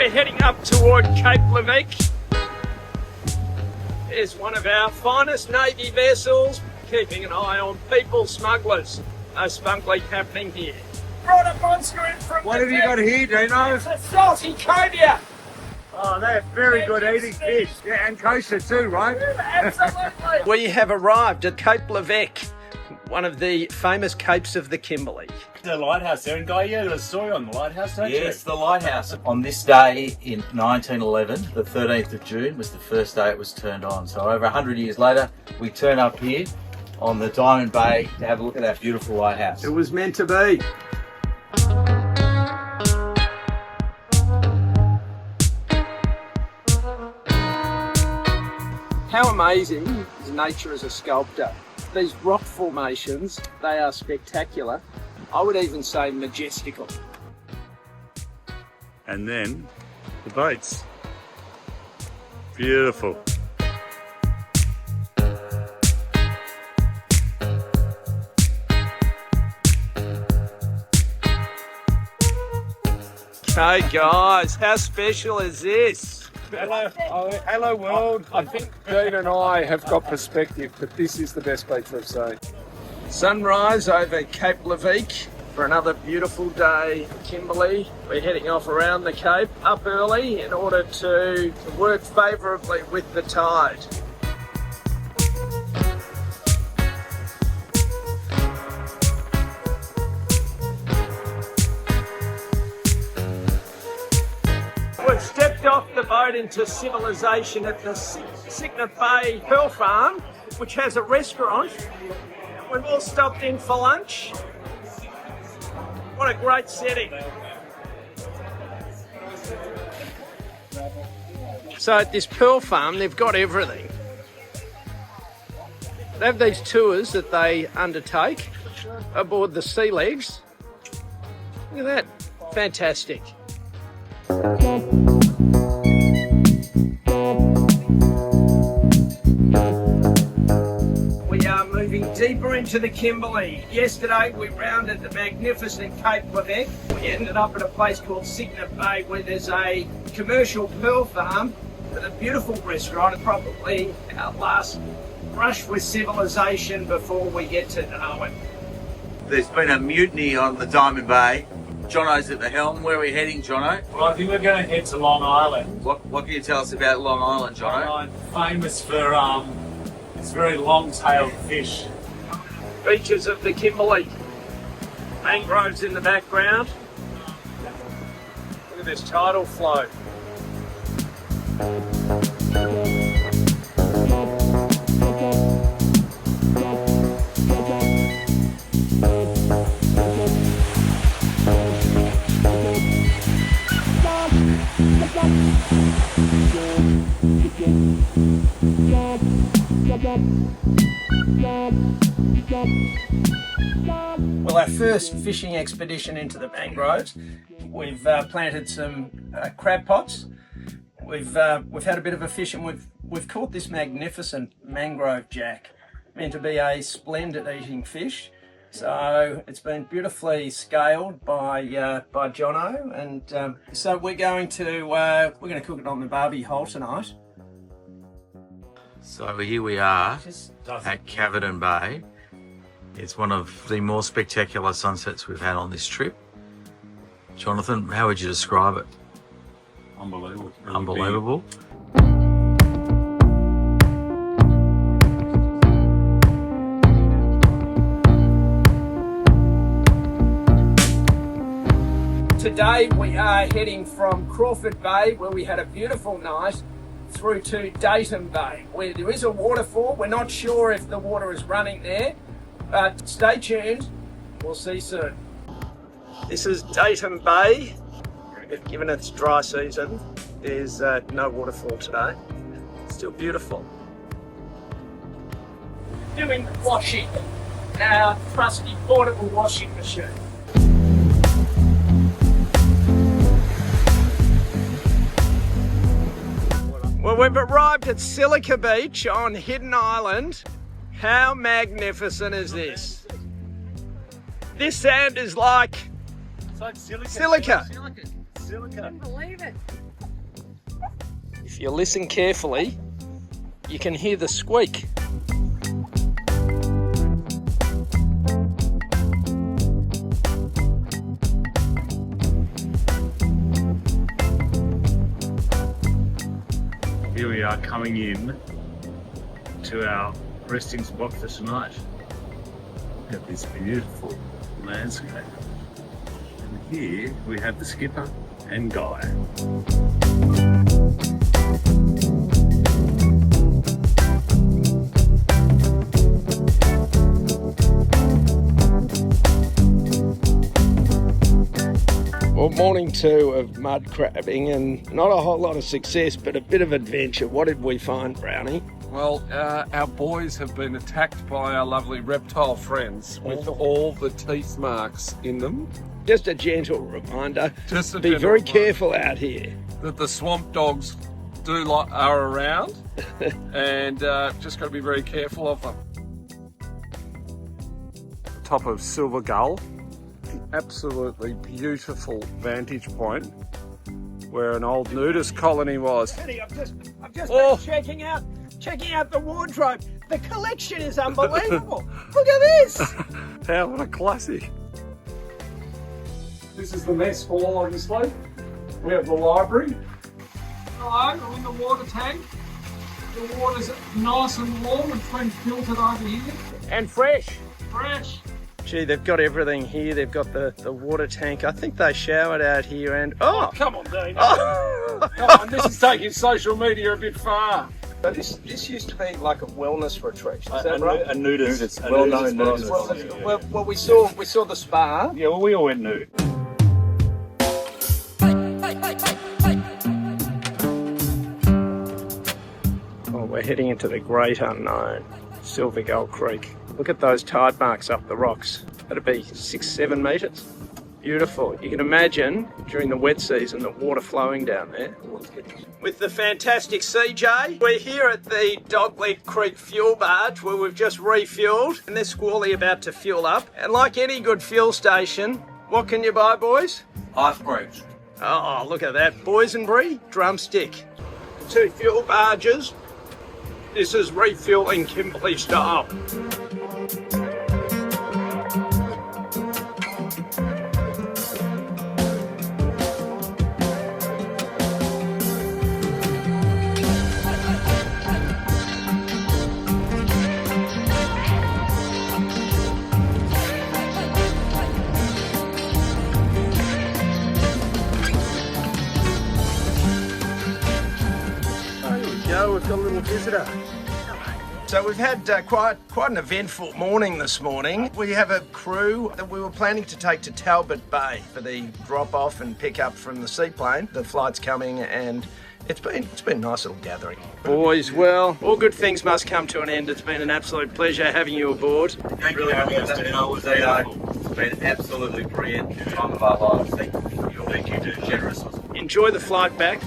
We're heading up toward Cape Leveque. There's one of our finest Navy vessels, keeping an eye on people smugglers. No smuggling happening here. Brought a monster in from What have you got here, Dino? It's a salty cobia. Oh, they're very good eating fish. Yeah, and kosher too, right? Absolutely. We have arrived at Cape Leveque, one of the famous capes of the Kimberley. The lighthouse there, and Guy, you had a story on the lighthouse, don't you? Yes, the lighthouse. On this day in 1911, the 13th of June, was the first day it was turned on. So over 100 years later, we turn up here on the Diamond Bay to have a look at that beautiful lighthouse. It was meant to be. How amazing is nature as a sculptor? These rock formations, they are spectacular. I would even say majestical. And then the boats. Beautiful. Okay guys, how special is this? Hello world. I think Dean and I have got perspective, but this is the best beach we've seen. Sunrise over Cape Leveque for another beautiful day in Kimberley. We're heading off around the Cape up early in order to work favourably with the tide. We've stepped off the boat into civilization at the Cygnet Bay Pearl Farm, which has a restaurant. We've all stopped in for lunch. What a great setting. So at this pearl farm, they've got everything. They have these tours that they undertake aboard the sea legs. Look at that, fantastic. We are moving deeper into the Kimberley. Yesterday we rounded the magnificent Cape Leveque. We ended up at a place called Cygnet Bay where there's a commercial pearl farm with a beautiful restaurant, and probably our last brush with civilization before we get to Darwin. There's been a mutiny on the Diamond Bay. Jono's at the helm. Where are we heading, Jono? Well, I think we're going to head to Long Island. What can you tell us about Long Island, Jono? Famous for its very long-tailed fish. Beaches of the Kimberley. Mangroves in the background. Look at this tidal flow. Well, our first fishing expedition into the mangroves, we've planted some crab pots. We've had a bit of a fish, and we've caught this magnificent mangrove jack, meant to be a splendid eating fish. So it's been beautifully scaled by Jono, and so we're going to cook it on the barbie hole tonight. So here we are at Kettering Bay. It's one of the more spectacular sunsets we've had on this trip. Jonathan, how would you describe it? Unbelievable. Really Unbelievable. Today we are heading from Crawford Bay, where we had a beautiful night, through to Dayton Bay, where there is a waterfall. We're not sure if the water is running there, but stay tuned. We'll see soon. This is Dayton Bay. Given it's dry season, there's no waterfall today. It's still beautiful. Doing washing, our trusty portable washing machine. Well, we've arrived at Silica Beach on Hidden Island. How magnificent is this? This sand is like It's like silica. silica. Silica. Can't believe it. If you listen carefully, you can hear the squeak. Here we are coming in to our resting spot for tonight. Look at this beautiful landscape. And here we have the skipper and Guy. Well, morning two of mud crabbing, and not a whole lot of success, but a bit of adventure. What did we find, Brownie? Well, our boys have been attacked by our lovely reptile friends with all the teeth marks in them. Just a gentle reminder, Just a be gentle very reminder careful out here. that the swamp dogs are around, and just got to be very careful of them. Top of Silver Gull, absolutely beautiful vantage point where an old nudist colony was. Eddie, I've just been checking out the wardrobe. The collection is unbelievable. Look at this. How, what a classic. This is the mess hall, obviously. We have the library. Hello, I'm in the water tank. The water's nice and warm. It's been filtered over here. And fresh. Fresh. Gee, they've got everything here. They've got the water tank. I think they showered out here, and oh, Come on, Dean. oh. Come on, this is taking social media a bit far. So this used to be like a wellness retreat. Is that right? A nudist. Well-known nudist. nudist. Well, we saw the spa. Yeah, well, we all went nude. Oh, we're heading into the great unknown, Silver Gull Creek. Look at those tide marks up the rocks. That'd be 6-7 metres. Beautiful. You can imagine during the wet season the water flowing down there. With the fantastic CJ, we're here at the Dogleg Creek fuel barge where we've just refueled, and they're squally about to fuel up. And like any good fuel station, what can you buy, boys? Ice creams. Oh, look at that. Boysenberry drumstick. 2 fuel barges. This is refueling Kimberley style. We've got a little visitor. So we've had quite an eventful morning this morning. We have a crew that we were planning to take to Talbot Bay for the drop off and pick up from the seaplane. The flight's coming, and it's been a nice little gathering. Boys, well, all good things must come to an end. It's been an absolute pleasure having you aboard. Thank you for having us. It's been absolutely brilliant. Time of our lives. Thank you. Thank you. Generous. Enjoy the flight back.